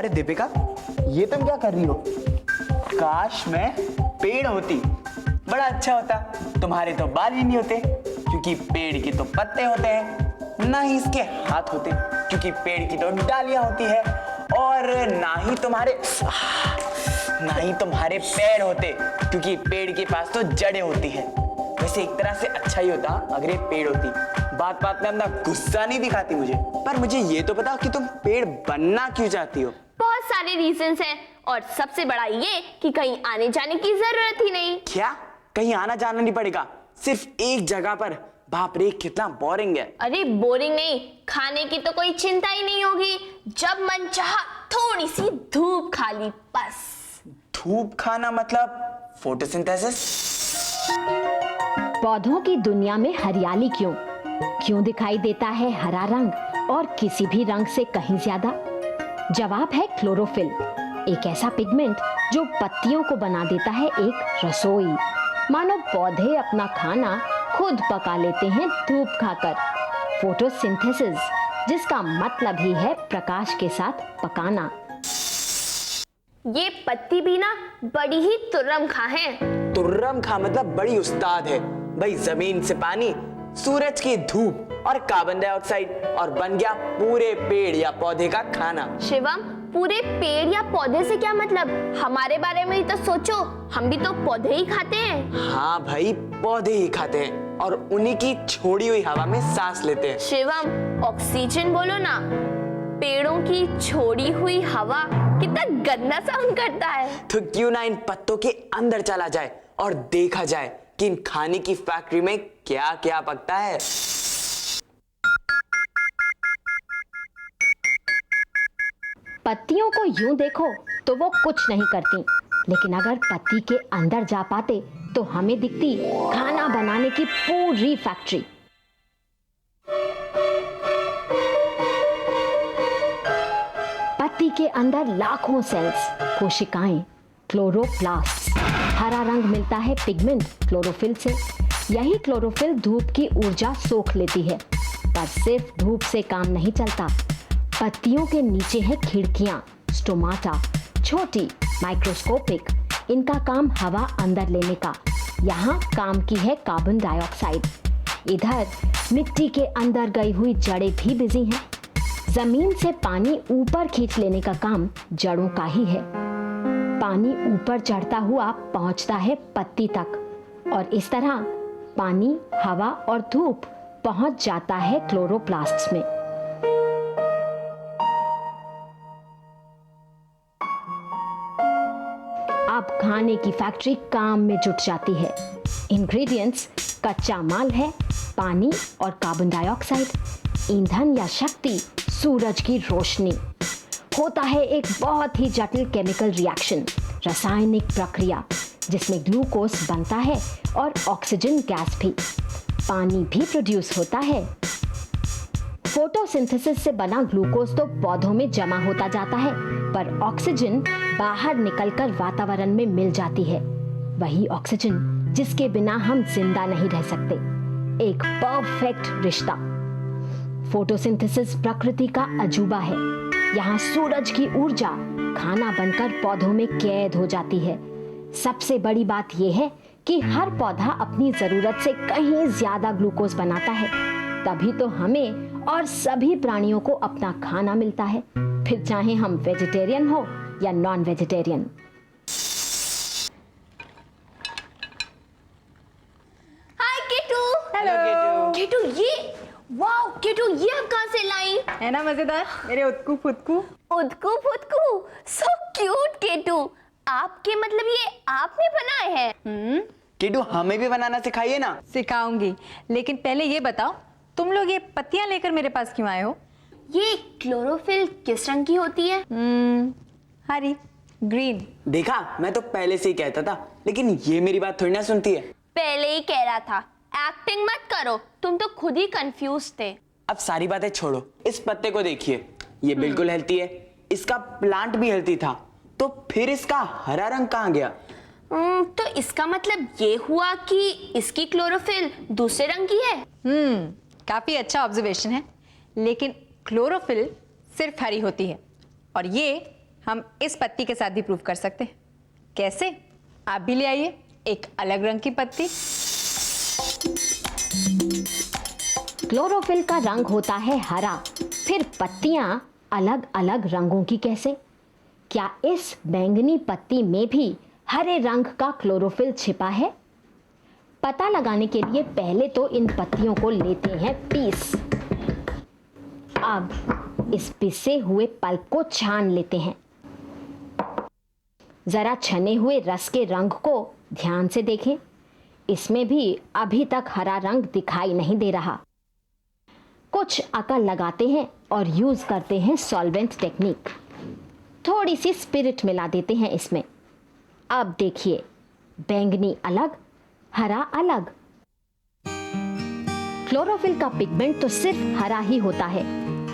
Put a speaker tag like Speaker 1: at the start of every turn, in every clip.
Speaker 1: अरे दीपिका, ये तुम क्या कर रही हो? काश मैं पेड़ होती, बड़ा अच्छा होता। तुम्हारे तो बाल ही नहीं होते क्योंकि पेड़ के तो पत्ते होते हैं, ना ही इसके हाथ होते क्योंकि पेड़ की तो डालियां होती है, और ना ही तुम्हारे पैर होते क्योंकि पेड़ के पास तो जड़ें होती है। वैसे एक तरह से अच्छा ही होता अगर ये पेड़ होती। बात बात में अपना गुस्सा नहीं दिखाती मुझे। पर मुझे ये तो बताओ कि तुम पेड़ बनना क्यों चाहती हो?
Speaker 2: बहुत सारे रीजंस हैं और सबसे बड़ा ये कि कहीं आने जाने की जरूरत ही नहीं।
Speaker 1: क्या कहीं आना जाना नहीं पड़ेगा? सिर्फ एक जगह पर? बाप रे, कितना बोरिंग है।
Speaker 2: अरे बोरिंग नहीं, खाने की तो कोई चिंता ही नहीं होगी। जब मन चाहा थोड़ी सी धूप खा ली बस।
Speaker 1: धूप खाना मतलब फोटोसिंथेसिस?
Speaker 3: पौधों की दुनिया में हरियाली क्यों दिखाई देता है हरा रंग और किसी भी रंग से कहीं ज्यादा? जवाब है क्लोरोफिल, एक ऐसा पिगमेंट जो पत्तियों को बना देता है एक रसोई। मानो पौधे अपना खाना खुद पका लेते हैं धूप खाकर। फोटोसिंथेसिस, जिसका मतलब ही है प्रकाश के साथ पकाना।
Speaker 2: ये पत्ती भी ना बड़ी ही तुर्रम खा है।
Speaker 1: तुर्रम खा मतलब बड़ी उस्ताद है भाई। जमीन से पानी, सूरज की धूप और कार्बन डाइऑक्साइड, और बन गया पूरे पेड़ या पौधे का खाना।
Speaker 2: शिवम, पूरे पेड़ या पौधे से क्या मतलब? हमारे बारे में ही तो सोचो, हम भी तो पौधे ही खाते हैं।
Speaker 1: हाँ भाई, पौधे ही खाते हैं और उन्हीं की छोड़ी हुई हवा में सांस लेते हैं।
Speaker 2: शिवम, ऑक्सीजन बोलो ना। पेड़ों की छोड़ी हुई हवा कितना गंदा साउंड करता है।
Speaker 1: तो क्यों ना इन पत्तों के अंदर चला जाए और देखा जाए कि इन खाने की फैक्ट्री में क्या क्या पकता है।
Speaker 3: पत्तियों को यूं देखो तो वो कुछ नहीं करती, लेकिन अगर पत्ती के अंदर जा पाते तो हमें दिखती खाना बनाने की पूरी फैक्ट्री। पत्ती के अंदर लाखों सेल्स, कोशिकाएं, क्लोरोप्लास्ट। हरा रंग मिलता है पिगमेंट क्लोरोफिल से। यही क्लोरोफिल धूप की ऊर्जा सोख लेती है। पर सिर्फ धूप से काम नहीं चलता। पत्तियों के नीचे है खिड़कियां, स्टोमाटा, छोटी, माइक्रोस्कोपिक। इनका काम हवा अंदर लेने का। यहाँ काम की है कार्बन डाइऑक्साइड। इधर मिट्टी के अंदर गई हुई जड़ें भी बिजी हैं। जमीन से पानी ऊपर खींच लेने का काम जड़ों का ही है। पानी ऊपर चढ़ता हुआ पहुंचता है पत्ती तक, और इस तरह पानी, हवा और धूप पहुंच जाता है क्लोरोप्लास्ट्स में। अब खाने की फैक्ट्री काम में जुट जाती है। इंग्रेडिएंट्स कच्चा माल है, पानी और कार्बन डाइऑक्साइड। ईंधन या शक्ति सूरज की रोशनी। होता है एक बहुत ही जटिल केमिकल रिएक्शन, रासायनिक प्रक्रिया, जिसमें ग्लूकोज बनता है और ऑक्सीजन गैस भी। पानी भी प्रोड्यूस होता है। फोटोसिंथेसिस से बना ग्लूकोज तो पौधों में जमा होता जाता है, पर ऑक्सीजन बाहर निकलकर वातावरण में मिल जाती है। वही ऑक्सीजन जिसके बिना हम जिंदा नहीं रह सकते। एक परफेक्ट रिश्ता। फोटोसिंथेसिस प्रकृति का अजूबा है। यहाँ सूरज की ऊर्जा खाना बनकर पौधों में कैद हो जाती है। सबसे बड़ी बात यह है कि हर पौधा अपनी जरूरत से कहीं ज्यादा ग्लूकोज बनाता है, तभी तो हमें और सभी प्राणियों को अपना खाना मिलता है, फिर चाहे हम वेजिटेरियन हो या नॉन वेजिटेरियन।
Speaker 2: हाय केटू।
Speaker 1: हेलो
Speaker 2: केटू, ये वाओ केटू, ये आप कहाँ से लाई?
Speaker 4: है ना मजेदार, मेरे उतकू फुतकू।
Speaker 2: उदकू फुदकू, सो क्यूट केटू। आपके मतलब ये आपने बनाए हैं?
Speaker 1: किटू, हमें भी बनाना सिखाइए ना।
Speaker 4: सिखाऊंगी, लेकिन पहले ये बताओ, तुम लोग ये पत्तियां लेकर मेरे पास क्यों आए हो?
Speaker 2: ये क्लोरोफिल किस रंग की होती है?
Speaker 4: हरी, ग्रीन।
Speaker 1: देखा, मैं तो पहले से ही कहता था, लेकिन ये मेरी बात थोड़ी ना सुनती है।
Speaker 2: पहले ही कह रहा था, एक्टिंग मत करो, तुम तो खुद ही कंफ्यूज थे।
Speaker 1: अब सारी बातें छोड़ो, इस पत्ते को देखिए, ये बिल्कुल हेल्थी है। इसका प्लांट भी हेल्थी था, तो फिर इसका हरा रंग कहाँ गया?
Speaker 2: तो इसका मतलब ये हुआ कि इसकी क्लोरोफिल दूसरे रंग की है।
Speaker 4: काफी अच्छा ऑब्जर्वेशन है, लेकिन क्लोरोफिल सिर्फ हरी होती है और ये हम इस पत्ती के साथ भी प्रूव कर सकते हैं। कैसे? आप भी ले आइए एक अलग रंग की पत्ती।
Speaker 3: क्लोरोफिल का रंग होता है हरा, फिर पत्तियां अलग अलग रंगों की कैसे? क्या इस बैंगनी पत्ती में भी हरे रंग का क्लोरोफिल छिपा है? पता लगाने के लिए पहले तो इन पत्तियों को लेते हैं पीस। अब इस पिसे हुए पल्प को छान लेते हैं। जरा छने हुए रस के रंग को ध्यान से देखें, इसमें भी अभी तक हरा रंग दिखाई नहीं दे रहा। कुछ अकल लगाते हैं और यूज करते हैं सॉल्वेंट टेक्निक। थोड़ी सी स्पिरिट मिला देते हैं इसमें। अब देखिए, बैंगनी अलग, हरा अलग। क्लोरोफिल का पिगमेंट तो सिर्फ हरा ही होता है,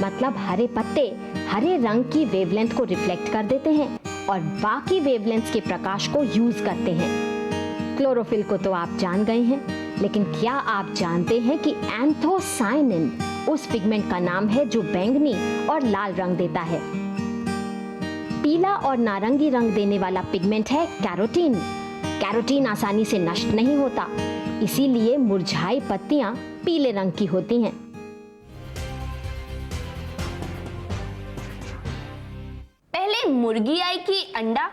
Speaker 3: मतलब हरे पत्ते हरे रंग की वेवलेंथ को रिफ्लेक्ट कर देते हैं और बाकी वेवलेंथ के प्रकाश को यूज करते हैं। क्लोरोफिल को तो आप जान गए हैं, लेकिन क्या आप जानते हैं कि एंथोसायनिन उस पिगमेंट का नाम है जो बैंगनी और लाल रंग देता है। पीला और नारंगी रंग देने वाला पिगमेंट है कैरोटीन। कैरोटीन आसानी से नष्ट नहीं होता, इसीलिए मुरझाई पत्तियां पीले रंग की होती हैं।
Speaker 2: पहले मुर्गी आई कि अंडा?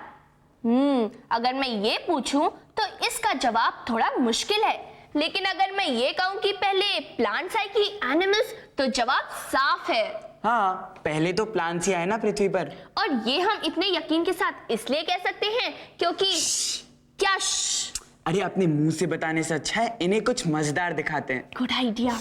Speaker 2: अगर मैं ये पूछूं तो इसका जवाब थोड़ा मुश्किल है, लेकिन अगर मैं ये कहूं कि पहले प्लांट्स आई कि एनिमल्स, तो जवाब साफ है।
Speaker 1: हाँ, पहले तो प्लांट्स ही आए ना पृथ्वी पर।
Speaker 2: और ये हम इतने यकीन के साथ इसलिए कह सकते हैं क्योंकि क्या?
Speaker 1: अरे अपने मुंह से बताने से अच्छा है इन्हें कुछ मजेदार दिखाते हैं।
Speaker 2: Good idea.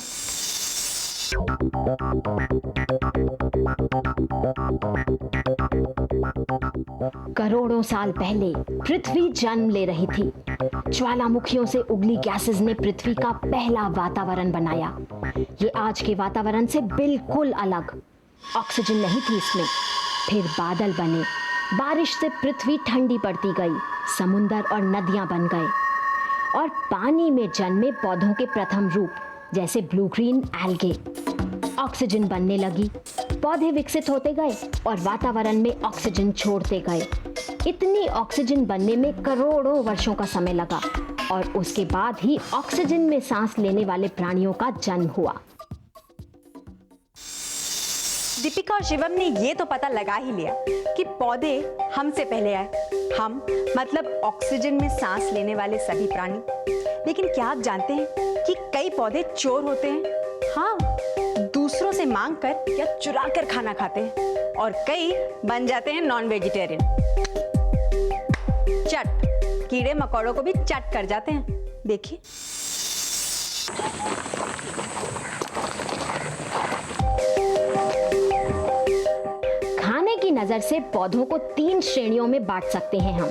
Speaker 3: करोड़ों साल पहले पृथ्वी जन्म ले रही थी। ज्वालामुखियों से उगली गैसेस ने पृथ्वी का पहला वातावरण बनाया। ये आज के वातावरण से बिल्कुल अलग। ऑक्सीजन नहीं थी इसमें। फिर बादल बने, बारिश से पृथ्वी ठंडी पड़ती गई, समुंदर और नदियां बन गए और पानी में जन्मे पौधों के प्रथम रूप जैसे ब्लू ग्रीन एल्गे। ऑक्सीजन बनने लगी, पौधे विकसित होते गए और वातावरण में ऑक्सीजन छोड़ते गए। इतनी ऑक्सीजन बनने में करोड़ों वर्षों का समय लगा और उसके बाद ही ऑक्सीजन में सांस लेने वाले प्राणियों का जन्म हुआ।
Speaker 4: दीपिका और शिवम ने ये तो पता लगा ही लिया कि पौधे हमसे पहले आए। हम मतलब ऑक्सीजन में सांस लेने वाले सभी प्राणी। लेकिन क्या आप जानते हैं कि कई पौधे चोर होते हैं? हाँ, दूसरों से मांग कर या चुरा कर खाना खाते हैं और कई बन जाते हैं नॉन वेजिटेरियन। चट कीड़े मकोड़ों को भी चट कर जाते हैं। देखिए,
Speaker 3: खाने की नजर से पौधों को 3 श्रेणियों में बांट सकते हैं हम।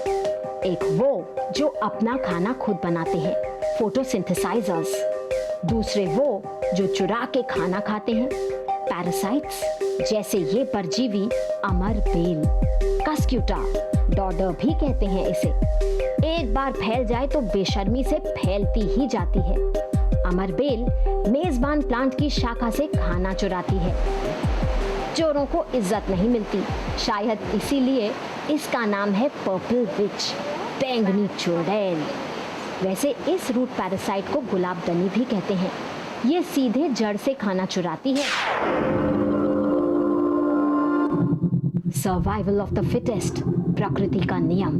Speaker 3: एक वो जो अपना खाना खुद बनाते हैं, फोटोसिंथेसाइजर्स। दूसरे वो जो चुरा के खाना खाते हैं, पैरासाइट्स, जैसे ये परजीवी अमर बेल, कस्क्यूटा, डॉडर भी कहते हैं इसे। एक बार फैल जाए तो बेशर्मी से फैलती ही जाती है। अमर बेल मेजबान प्लांट की शाखा से खाना चुराती है। चोरों को इज्जत नहीं मिलती, शायद इसीलिए इसका नाम है पर्पल विच, बैंगनी चुड़ैल। वैसे इस रूट पैरासाइट को गुलाबदनी भी कहते हैं। ये सीधे जड़ से खाना चुराती है। सर्वाइवल ऑफ द फिटेस्ट, प्रकृति का नियम।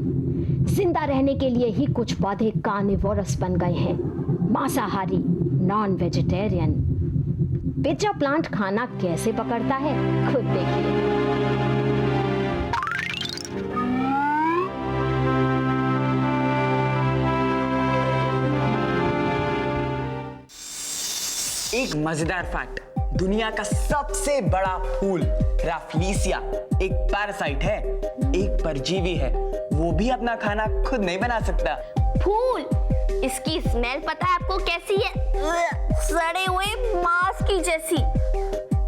Speaker 3: जिंदा रहने के लिए ही कुछ पौधे कार्निवोरस बन गए हैं, मांसाहारी, नॉन वेजिटेरियन। पिचा प्लांट खाना कैसे पकड़ता है, खुद देखिए।
Speaker 1: एक मजेदार फैक्ट, दुनिया का सबसे बड़ा फूल राफ्लेसिया एक पैरासाइट है, एक परजीवी है। वो भी अपना खाना खुद नहीं बना सकता।
Speaker 2: फूल, इसकी स्मेल पता है आपको कैसी है? सड़े हुए मांस की जैसी।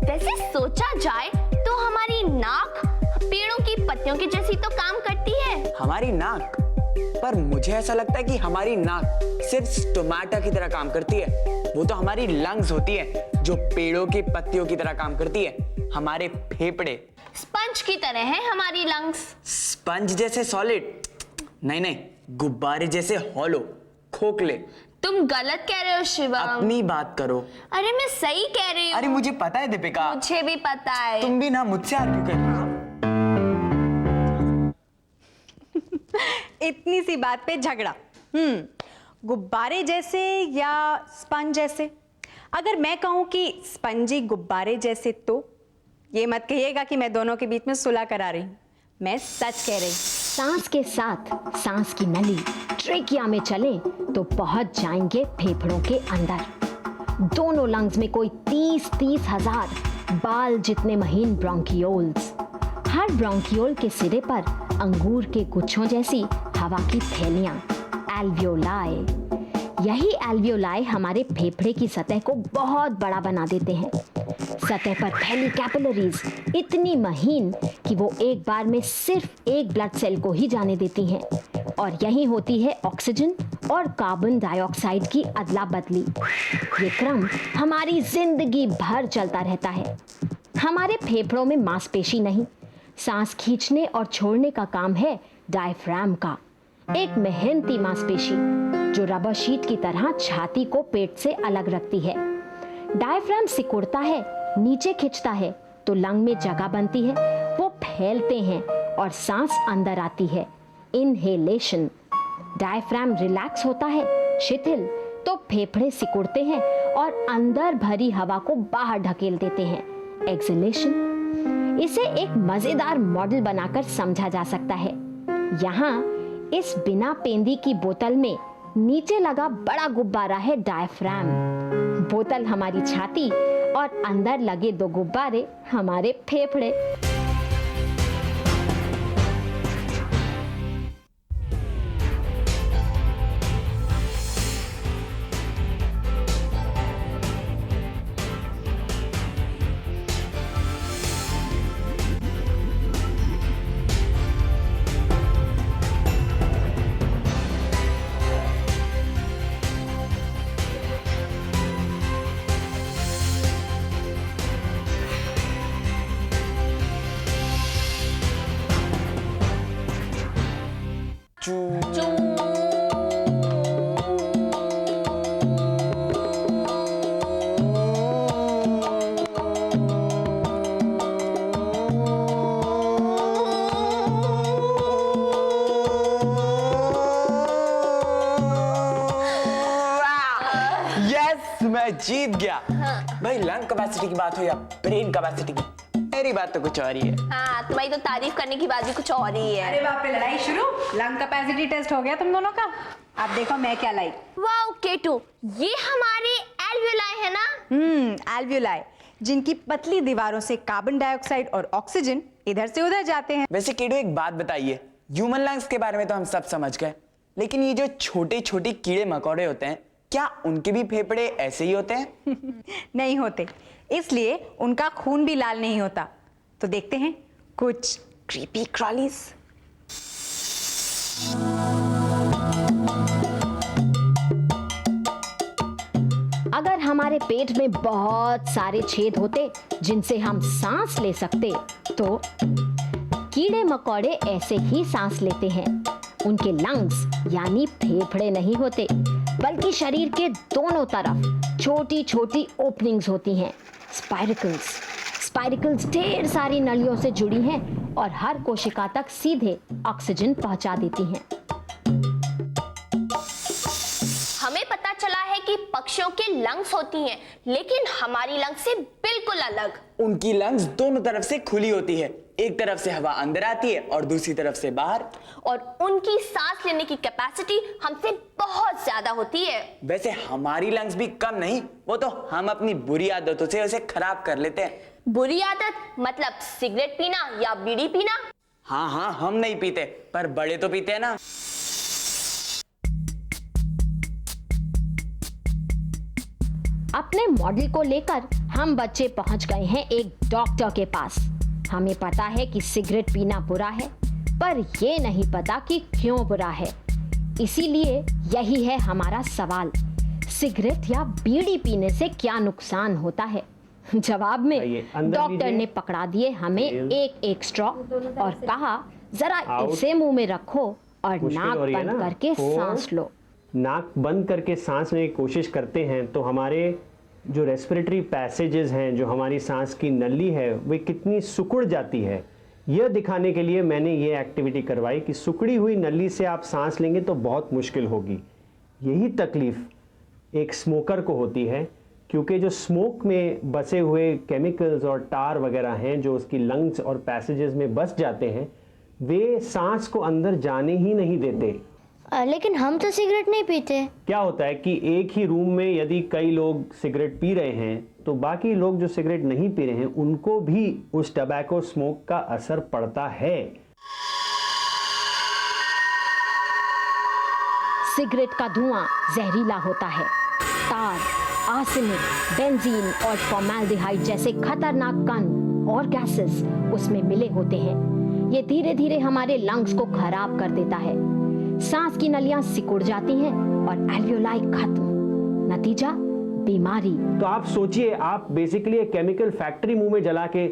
Speaker 2: वैसे सोचा जाए तो हमारी नाक पेड़ों की पत्तियों की जैसी तो काम करती है।
Speaker 1: हमारी नाक? पर मुझे ऐसा लगता है कि हमारी नाक सिर्फ स्टोमेटा की तरह काम करती है। वो तो हमारी लंग्स होती है जो पेड़ों की पत्तियों की तरह काम करती है। हमारे फेफड़े
Speaker 2: स्पंज की तरह है हमारी लंग्स।
Speaker 1: स्पंज जैसे सॉलिड? नहीं नहीं, गुब्बारे जैसे हॉलो, खोखले।
Speaker 2: तुम गलत कह रहे हो शिवम।
Speaker 1: अपनी बात करो।
Speaker 2: अरे मैं सही कह रही हूँ।
Speaker 1: अरे मुझे पता है दीपिका,
Speaker 2: मुझे भी पता है।
Speaker 1: तुम भी ना मुझसे आर्ग्यू कर रही हो।
Speaker 4: इतनी सी बात पे झगड़ा। गुब्बारे जैसे या स्पंज जैसे? अगर मैं कहूं कि स्पंजी गुब्बारे जैसे तो ये मत कहिएगा कि मैं दोनों के बीच में सुलह करा रही हूं। मैं सच कह रही।
Speaker 3: सांस के साथ सांस की नली ट्रेकिया में चले तो पहुंच जाएंगे फेफड़ों के अंदर। दोनों लंग्स में कोई 30-30 हजार बाल जितने महीन ब्रोंकियोल्स। हर ब्रोंकियोल के सिरे पर अंगूर के गुच्छों जैसी हवा की थैलियां, एल्वियोलाई। यही एल्वियोलाई हमारे फेफड़े की सतह को बहुत बड़ा बना देते हैं। सतह पर फैली कैपिलरीज इतनी महीन कि वो एक बार में सिर्फ एक ब्लड सेल को ही जाने देती हैं, और यही होती है ऑक्सीजन और कार्बन डाइऑक्साइड की अदला बदली। ये क्रम हमारी जिंदगी भर चलता रहता है। हमारे फेफड़ों में मांसपेशी नहीं, सांस खींचने और छोड़ने का काम है डायफ्राम का, एक मेहनती मांसपेशी जो रबर शीट की तरह छाती को पेट से अलग रखती है। डायफ्राम सिकुड़ता है, नीचे खिंचता है तो लंग में जगह बनती है, वो फैलते हैं और सांस अंदर आती है, इनहेलेशन। डायफ्राम रिलैक्स होता है, शिथिल, तो फेफड़े सिकुड़ते हैं और अंदर भरी हवा को बाहर ढकेल देते हैं, एक्सहेलेशन। इसे एक मजेदार मॉडल बनाकर समझा जा सकता है। यहाँ इस बिना पेंदी की बोतल में नीचे लगा बड़ा गुब्बारा है डायफ्राम। बोतल हमारी छाती और अंदर लगे दो गुब्बारे हमारे फेफड़े।
Speaker 1: मैं जीत गया। भाई लंग कैपेसिटी की बात हो या ब्रेन कैपेसिटी की, मेरी बात तो कुछ और ही है।
Speaker 2: हाँ, तुम्हारी तो तारीफ करने की बात भी कुछ और ही है।
Speaker 4: अरे बाप रे, लड़ाई शुरू। लंग कैपेसिटी टेस्ट हो गया तुम दोनों का। अब देखो मैं क्या लाई।
Speaker 2: वाओ केटू, ये हमारे एल्वियोलाई है ना?
Speaker 4: एल्वियोलाई, जिनकी पतली दीवारों से कार्बन डाइऑक्साइड और ऑक्सीजन इधर से उधर जाते हैं।
Speaker 1: वैसे केटू एक बात बताइए, ह्यूमन लंग्स के बारे में तो हम सब समझ गए, लेकिन ये जो छोटे छोटे कीड़े मकोड़े होते हैं, क्या उनके भी फेफड़े ऐसे ही होते हैं?
Speaker 4: नहीं होते, इसलिए उनका खून भी लाल नहीं होता। तो देखते हैं कुछ क्रीपी क्रॉलीज।
Speaker 3: अगर हमारे पेट में बहुत सारे छेद होते जिनसे हम सांस ले सकते, तो कीड़े मकोड़े ऐसे ही सांस लेते हैं। उनके लंग्स यानी फेफड़े नहीं होते, बल्कि शरीर के दोनों तरफ छोटी छोटी ओपनिंग्स होती हैं, स्पाइरकल्स। स्पाइरकल्स ढेर सारी नलियों से जुड़ी हैं और हर कोशिका तक सीधे ऑक्सीजन पहुंचा देती हैं।
Speaker 2: हमें पता चला है कि पक्षियों के लंग्स होती हैं, लेकिन हमारी लंग्स से बिल्कुल अलग।
Speaker 1: उनकी लंग्स दोनों तरफ से खुली होती है, एक तरफ से हवा अंदर आती है और दूसरी तरफ से बाहर।
Speaker 2: और उनकी सांस लेने की कैपेसिटी हमसे बहुत ज्यादा होती है।
Speaker 1: वैसे हमारी लंग्स भी कम नहीं, वो तो हम अपनी बुरी आदतों से उसे खराब कर लेते हैं।
Speaker 2: बुरी आदत मतलब सिगरेट पीना या बीड़ी पीना?
Speaker 1: हाँ हाँ, हम नहीं पीते, पर बड़े तो पीते हैं ना।
Speaker 3: अपने मॉडल को लेकर हम बच्चे पहुंच गए हैं एक डॉक्टर के पास। हमें पता है कि सिगरेट पीना बुरा है, पर ये नहीं पता कि क्यों बुरा है। इसीलिए यही है हमारा सवाल, सिगरेट या बीड़ी पीने से क्या नुकसान होता है? जवाब में
Speaker 5: आइए, अंदर
Speaker 3: डॉक्टर
Speaker 5: लीजिए।
Speaker 3: ने पकड़ा दिए हमें एक एक स्ट्रॉ और कहा जरा
Speaker 5: आउट।
Speaker 3: इसे मुंह में रखो और
Speaker 5: मुश्किल
Speaker 3: नाक
Speaker 5: हो रही है
Speaker 3: बंद
Speaker 5: ना?
Speaker 3: करके
Speaker 5: तो
Speaker 3: सांस लो।
Speaker 5: नाक बंद करके सांस लेने की कोशिश करते हैं तो हमारे जो रेस्पिरेटरी पैसेजेस हैं, जो हमारी सांस की नली है, वे कितनी सिकुड़ जाती है। यह दिखाने के लिए मैंने ये एक्टिविटी करवाई कि सिकुड़ी हुई नली से आप सांस लेंगे तो बहुत मुश्किल होगी। यही तकलीफ एक स्मोकर को होती है, क्योंकि जो स्मोक में बसे हुए केमिकल्स और टार वगैरह हैं जो उसकी लंग्स और पैसेजेस में बस जाते हैं, वे सांस को अंदर जाने ही नहीं देते।
Speaker 6: लेकिन हम तो सिगरेट नहीं पीते।
Speaker 5: क्या होता है कि एक ही रूम में यदि कई लोग सिगरेट पी रहे हैं तो बाकी लोग जो सिगरेट नहीं पी रहे हैं उनको भी उस टबैको स्मोक का असर पड़ता है।
Speaker 3: सिगरेट का धुआं जहरीला होता है। तार, आर्सेनिक, बेंजीन और फॉर्मेल्डिहाइड जैसे खतरनाक कण और गैसेस उसमें मिले होते हैं। ये धीरे धीरे हमारे लंग्स को खराब कर देता है। सांस की नलियां सिकुड़ जाती हैं और एल्वियोलाई खत्म। नतीजा बीमारी।
Speaker 5: तो आप सोचिए, आप बेसिकली एक केमिकल फैक्ट्री मुंह में जला के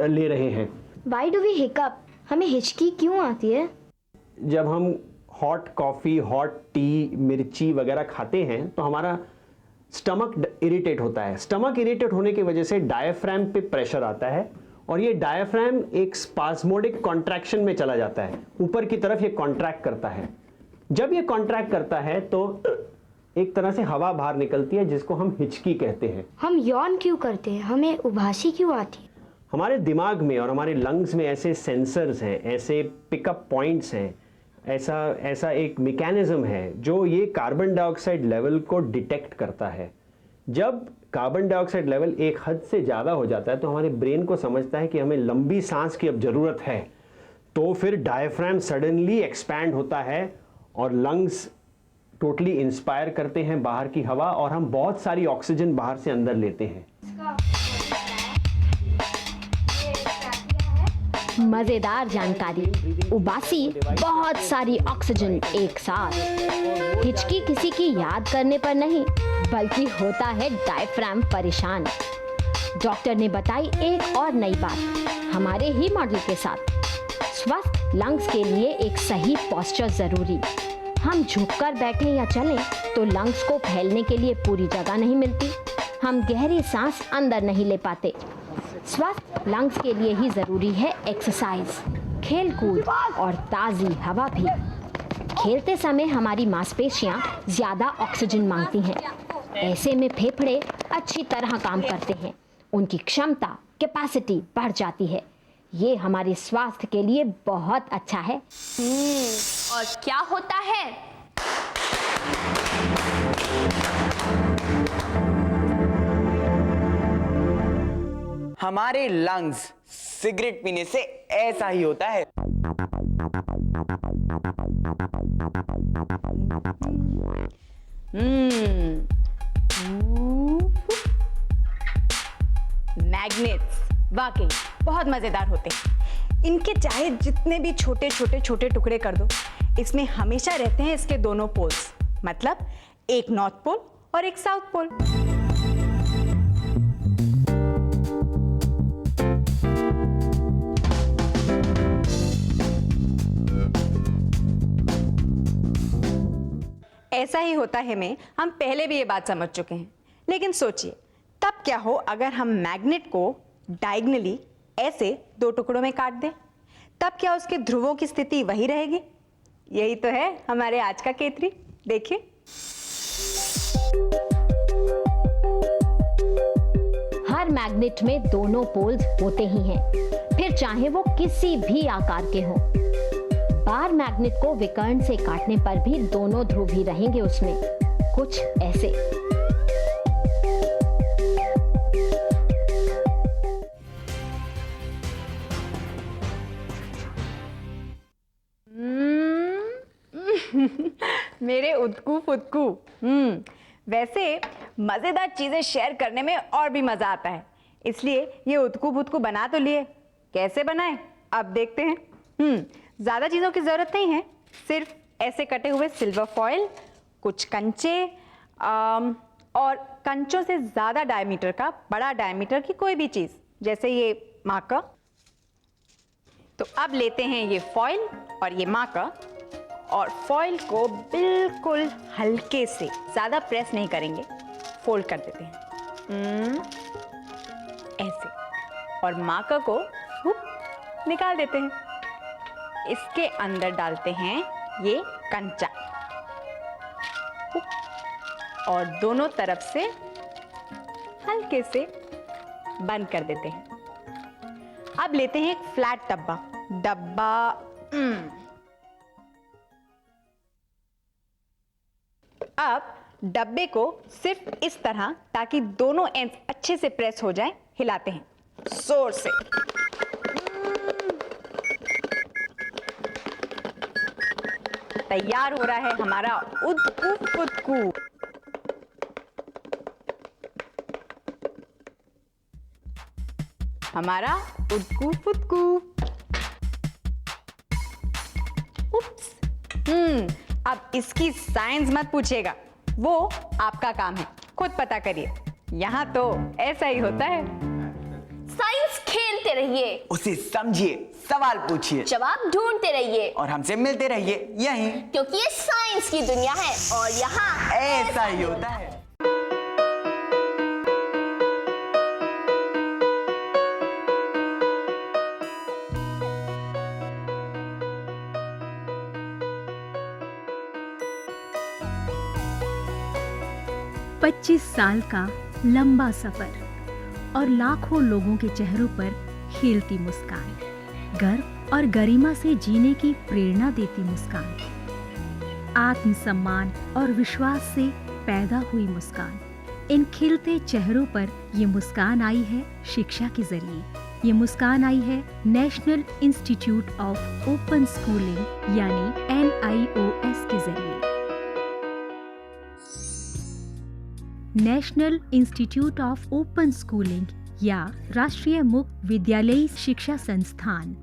Speaker 5: ले रहे हैं।
Speaker 6: Why do we hiccup? हमें हिचकी क्यों आती है?
Speaker 5: जब हम हॉट कॉफ़ी, हॉट टी, मिर्ची वगैरह खाते हैं तो हमारा स्टमक इरिटेट होता है। स्टमक इरिटेट होने की वजह से डायफ्राम पे प्रेशर आता है और ये डायफ्राम एक स्पास्मोडिक कॉन्ट्रैक्शन में चला जाता है। ऊपर की तरफ ये कॉन्ट्रैक्ट करता है। जब ये कॉन्ट्रैक्ट करता है तो एक तरह से हवा बाहर निकलती है जिसको हम हिचकी कहते हैं।
Speaker 6: हम यौन क्यों करते हैं? हमें उबासी क्यों आती है?
Speaker 5: हमारे दिमाग में और हमारे लंग्स में ऐसे सेंसर्स हैं, ऐसे पिकअप पॉइंट्स हैं, ऐसा एक मैकेनिज्म है जो ये कार्बन डाइऑक्साइड लेवल को डिटेक्ट करता है। जब कार्बन डाइऑक्साइड लेवल एक हद से ज़्यादा हो जाता है तो हमारे ब्रेन को समझता है कि हमें लंबी सांस की अब ज़रूरत है, तो फिर डायफ्राम सडनली एक्सपैंड होता है और लंग्स टोटली इंस्पायर करते हैं बाहर की हवा और हम बहुत सारी ऑक्सीजन बाहर से अंदर लेते हैं।
Speaker 3: मजेदार जानकारी। उबासी, बहुत सारी ऑक्सीजन एक साथ। हिचकी किसी की याद करने पर नहीं, बल्कि होता है डायफ्राम परेशान। डॉक्टर ने बताई एक और नई बात हमारे ही मॉडल के साथ। स्वस्थ लंग्स के लिए एक सही पोस्चर जरूरी। हम झुककर बैठे या चलें तो लंग्स को फैलने के लिए पूरी जगह नहीं मिलती। हम गहरी सांस अंदर नहीं ले पाते। स्वस्थ लंग्स के लिए ही जरूरी है एक्सरसाइज, खेल कूद और ताज़ी हवा भी। खेलते समय हमारी मांसपेशियां ज़्यादा ऑक्सीजन मांगती हैं। ऐसे में फेफड़े अच्छी तरह काम करते हैं, उनकी क्षमता, कैपेसिटी बढ़ जाती है। ये हमारे स्वास्थ्य के लिए बहुत अच्छा है।
Speaker 2: और क्या होता है?
Speaker 1: हमारे लंग्स सिगरेट पीने से ऐसा ही होता है।
Speaker 4: मैग्नेट्स वाकई बहुत मजेदार होते हैं। इनके चाहे जितने भी छोटे छोटे टुकड़े कर दो, इसमें हमेशा रहते हैं इसके दोनों पोल्स, मतलब एक नॉर्थ पोल और एक साउथ पोल। ऐसा ही होता है में हम पहले भी ये बात समझ चुके हैं। लेकिन सोचिए, तब क्या हो अगर हम मैग्नेट को डायगनली ऐसे दो टुकड़ों में काट दें? तब क्या उसके ध्रुवों की स्थिति वही रहेगी? यही तो है हमारे आज का केतरी। देखिए,
Speaker 3: हर मैग्नेट में दोनों पोल्स होते ही हैं, फिर चाहे वो किसी भी आकार के हों। बार मैग्नेट को विकर्ण से काटने पर भी दोनों ध्रुव ही रहेंगे उसमें, कुछ ऐसे।
Speaker 4: मेरे उदकू फुदकू। वैसे मजेदार चीजें शेयर करने में और भी मजा आता है, इसलिए ये उदकू फुदकू बना तो लिए। कैसे बनाए अब देखते हैं। ज्यादा चीजों की जरूरत नहीं है, सिर्फ ऐसे कटे हुए सिल्वर फॉइल, कुछ कंचे और कंचों से ज्यादा डायमीटर का, बड़ा डायमीटर की कोई भी चीज, जैसे ये मार्कर। तो अब लेते हैं ये फॉइल और ये मार्कर, और फॉइल को बिल्कुल हल्के से, ज्यादा प्रेस नहीं करेंगे, फोल्ड कर देते हैं ऐसे, और मार्कर को निकाल देते हैं। इसके अंदर डालते हैं ये कंचा और दोनों तरफ से हल्के से बंद कर देते हैं। अब लेते हैं एक फ्लैट डब्बा। अब डब्बे को सिर्फ इस तरह, ताकि दोनों एंड अच्छे से प्रेस हो जाए, हिलाते हैं जोर से। तैयार हो रहा है हमारा उदकू फुदकू। हमारा उदकू फुदकू। उप्स। अब इसकी साइंस मत पूछिएगा, वो आपका काम है, खुद पता करिए। यहाँ तो ऐसा ही होता है।
Speaker 2: साइंस खेलते रहिए,
Speaker 1: उसे समझिए, सवाल पूछिए,
Speaker 2: जवाब ढूंढते रहिए,
Speaker 1: और हमसे मिलते रहिए यहीं,
Speaker 2: क्योंकि ये साइंस की दुनिया है और यहाँ
Speaker 1: ऐसा ही होता है।
Speaker 7: पच्चीस साल का लंबा सफर और लाखों लोगों के चेहरों पर खिलती मुस्कान, गर्व और गरिमा से जीने की प्रेरणा देती मुस्कान, आत्मसम्मान और विश्वास से पैदा हुई मुस्कान। इन खिलते चेहरों पर ये मुस्कान आई है शिक्षा के जरिए। ये मुस्कान आई है national institute of open schooling यानी NIOS के जरिए। National institute of open schooling या राष्ट्रीय मुक्त विद्यालयी शिक्षा संस्थान,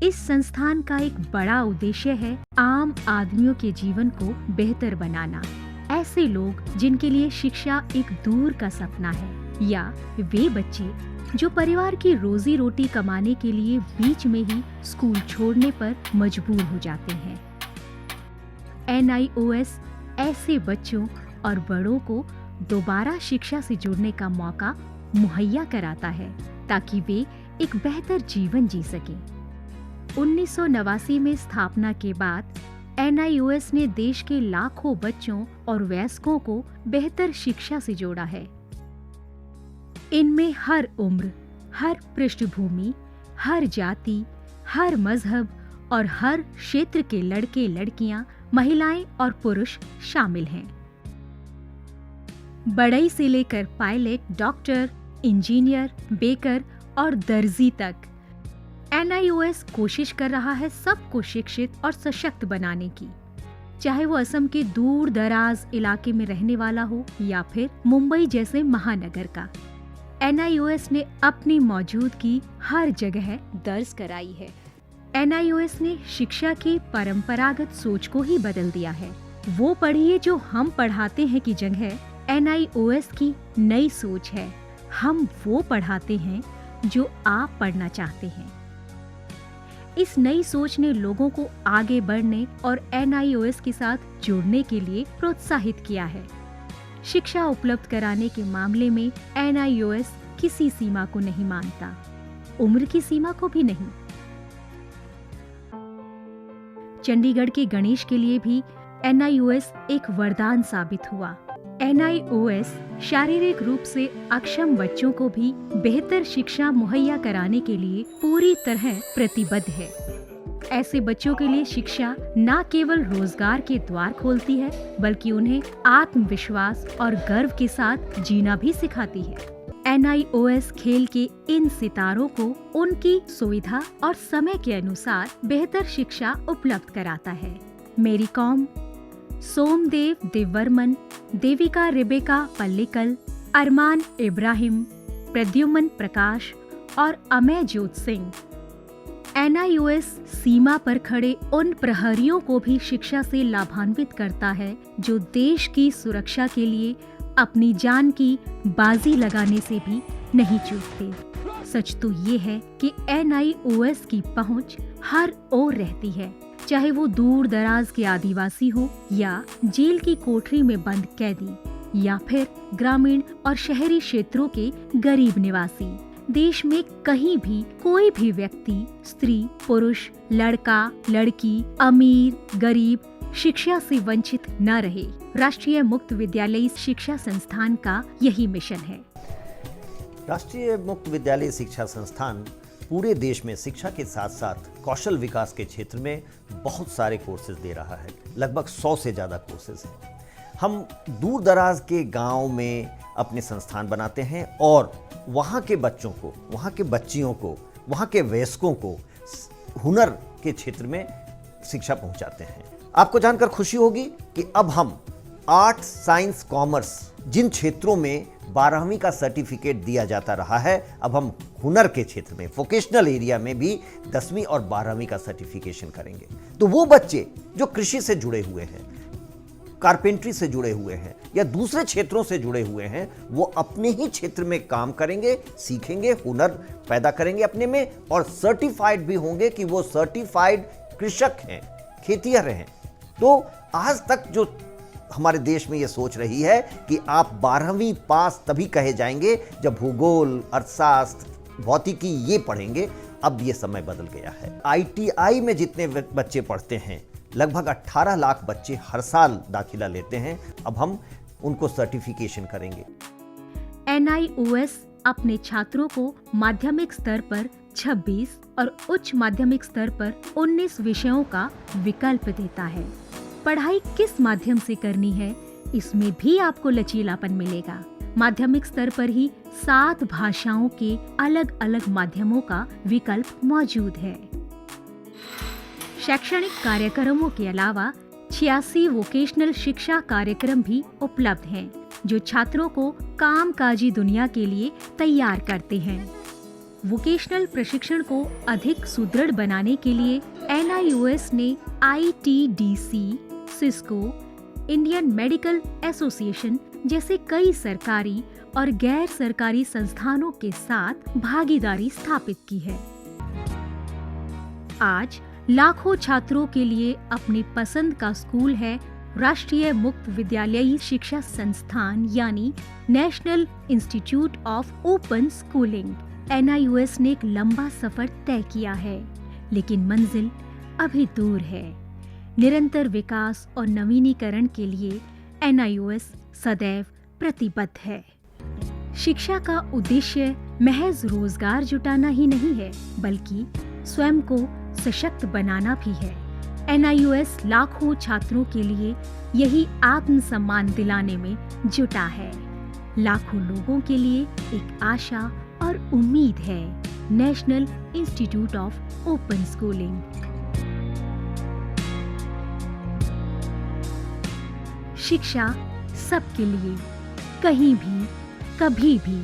Speaker 7: इस संस्थान का एक बड़ा उद्देश्य है आम आदमियों के जीवन को बेहतर बनाना। ऐसे लोग जिनके लिए शिक्षा एक दूर का सपना है, या वे बच्चे जो परिवार की रोजी रोटी कमाने के लिए बीच में ही स्कूल छोड़ने पर मजबूर हो जाते हैं। NIOS ऐसे बच्चों और बड़ों को दोबारा शिक्षा से जुड़ने का मौका मुहैया कराता है, ताकि वे एक बेहतर जीवन जी सकें। 1989 में स्थापना के बाद NIOS ने देश के लाखों बच्चों और वयस्कों को बेहतर शिक्षा से जोड़ा है। इनमें हर उम्र, हर पृष्ठभूमि, हर जाति, हर मजहब और हर क्षेत्र के लड़के लड़कियां, महिलाएं और पुरुष शामिल हैं। बढ़ई से लेकर पायलट, डॉक्टर, इंजीनियर, बेकर और दर्जी तक NIOS कोशिश कर रहा है सबको शिक्षित और सशक्त बनाने की, चाहे वो असम के दूर दराज इलाके में रहने वाला हो या फिर मुंबई जैसे महानगर का। NIOS ने अपनी मौजूदगी हर जगह दर्ज कराई है। NIOS ने शिक्षा की परंपरागत सोच को ही बदल दिया है। वो पढ़िए जो हम पढ़ाते हैं की जगह NIOS की नई सोच है, हम वो पढ़ाते हैं जो आप पढ़ना चाहते हैं। इस नई सोच ने लोगों को आगे बढ़ने और NIOS के साथ जुड़ने के लिए प्रोत्साहित किया है। शिक्षा उपलब्ध कराने के मामले में NIOS किसी सीमा को नहीं मानता, उम्र की सीमा को भी नहीं। चंडीगढ़ के गणेश के लिए भी NIOS एक वरदान साबित हुआ। NIOS शारीरिक रूप से अक्षम बच्चों को भी बेहतर शिक्षा मुहैया कराने के लिए पूरी तरह प्रतिबद्ध है। ऐसे बच्चों के लिए शिक्षा न केवल रोजगार के द्वार खोलती है, बल्कि उन्हें आत्मविश्वास और गर्व के साथ जीना भी सिखाती है। NIOS खेल के इन सितारों को उनकी सुविधा और समय के अनुसार बेहतर शिक्षा उपलब्ध कराता है। मेरी कॉम, सोमदेव देववर्मन, देविका रेबेका पल्लिकल, अरमान इब्राहिम, प्रद्युमन प्रकाश और अमय जोत सिंह। NIOS सीमा पर खड़े उन प्रहरियों को भी शिक्षा से लाभान्वित करता है जो देश की सुरक्षा के लिए अपनी जान की बाजी लगाने से भी नहीं चूकते। सच तो ये है कि NIOS की पहुंच हर ओर रहती है, चाहे वो दूर दराज के आदिवासी हो या जेल की कोठरी में बंद कैदी या फिर ग्रामीण और शहरी क्षेत्रों के गरीब निवासी। देश में कहीं भी कोई भी व्यक्ति, स्त्री, पुरुष, लड़का, लड़की, अमीर, गरीब शिक्षा से वंचित न रहे। राष्ट्रीय मुक्त विद्यालयी शिक्षा संस्थान का यही मिशन है।
Speaker 8: राष्ट्रीय मुक्त विद्यालय शिक्षा संस्थान पूरे देश में शिक्षा के साथ साथ कौशल विकास के क्षेत्र में बहुत सारे कोर्सेज दे रहा है। लगभग 100 से ज़्यादा कोर्सेज हैं। हम दूर दराज के गांव में अपने संस्थान बनाते हैं और वहाँ के बच्चों को, वहाँ के बच्चियों को, वहाँ के वयस्कों को हुनर के क्षेत्र में शिक्षा पहुँचाते हैं। आपको जानकर खुशी होगी कि अब हम आर्ट, साइंस, कॉमर्स जिन क्षेत्रों में 12वीं का सर्टिफिकेट दिया जाता रहा है, अब हम हुनर के क्षेत्र में, वोकेशनल एरिया में भी 10वीं और 12वीं का सर्टिफिकेशन करेंगे। तो वो बच्चे जो कृषि से जुड़े हुए हैं, कारपेंट्री से जुड़े हुए हैं या दूसरे क्षेत्रों से जुड़े हुए हैं, वो अपने ही क्षेत्र में काम करेंगे, सीखेंगे, हुनर पैदा करेंगे अपने में और सर्टिफाइड भी होंगे कि वो सर्टिफाइड कृषक हैं, खेतिहर हैं। तो आज तक जो हमारे देश में ये सोच रही है कि आप 12वीं पास तभी कहे जाएंगे जब भूगोल, अर्थशास्त्र, भौतिकी ये पढ़ेंगे, अब ये समय बदल गया है। ITI में जितने बच्चे पढ़ते हैं, लगभग 18 लाख बच्चे हर साल दाखिला लेते हैं। अब हम उनको सर्टिफिकेशन करेंगे।
Speaker 7: NIOS अपने छात्रों को माध्यमिक स्तर पर 26 और उच्च माध्यमिक स्तर पर 19 विषयों का विकल्प देता है। पढ़ाई किस माध्यम से करनी है, इसमें भी आपको लचीलापन मिलेगा। माध्यमिक स्तर पर ही 7 भाषाओं के अलग अलग माध्यमों का विकल्प मौजूद है। शैक्षणिक कार्यक्रमों के अलावा 86 वोकेशनल शिक्षा कार्यक्रम भी उपलब्ध हैं, जो छात्रों को कामकाजी दुनिया के लिए तैयार करते हैं। वोकेशनल प्रशिक्षण को अधिक सुदृढ़ बनाने के लिए NIOS ने ITDC, Cisco, Indian medical association जैसे कई सरकारी और गैर सरकारी संस्थानों के साथ भागीदारी स्थापित की है। आज लाखों छात्रों के लिए अपनी पसंद का स्कूल है राष्ट्रीय मुक्त विद्यालयी शिक्षा संस्थान यानी national institute of open schooling. NIOS ने एक लंबा सफर तय किया है, लेकिन मंजिल अभी दूर है। निरंतर विकास और नवीनीकरण के लिए NIOS सदैव प्रतिबद्ध है। शिक्षा का उद्देश्य महज रोजगार जुटाना ही नहीं है, बल्कि स्वयं को सशक्त बनाना भी है। NIOS लाखों छात्रों के लिए यही आत्मसम्मान दिलाने में जुटा है। लाखों लोगों के लिए एक आशा और उम्मीद है। National institute of open schooling. शिक्षा सबके लिए, कहीं भी, कभी भी।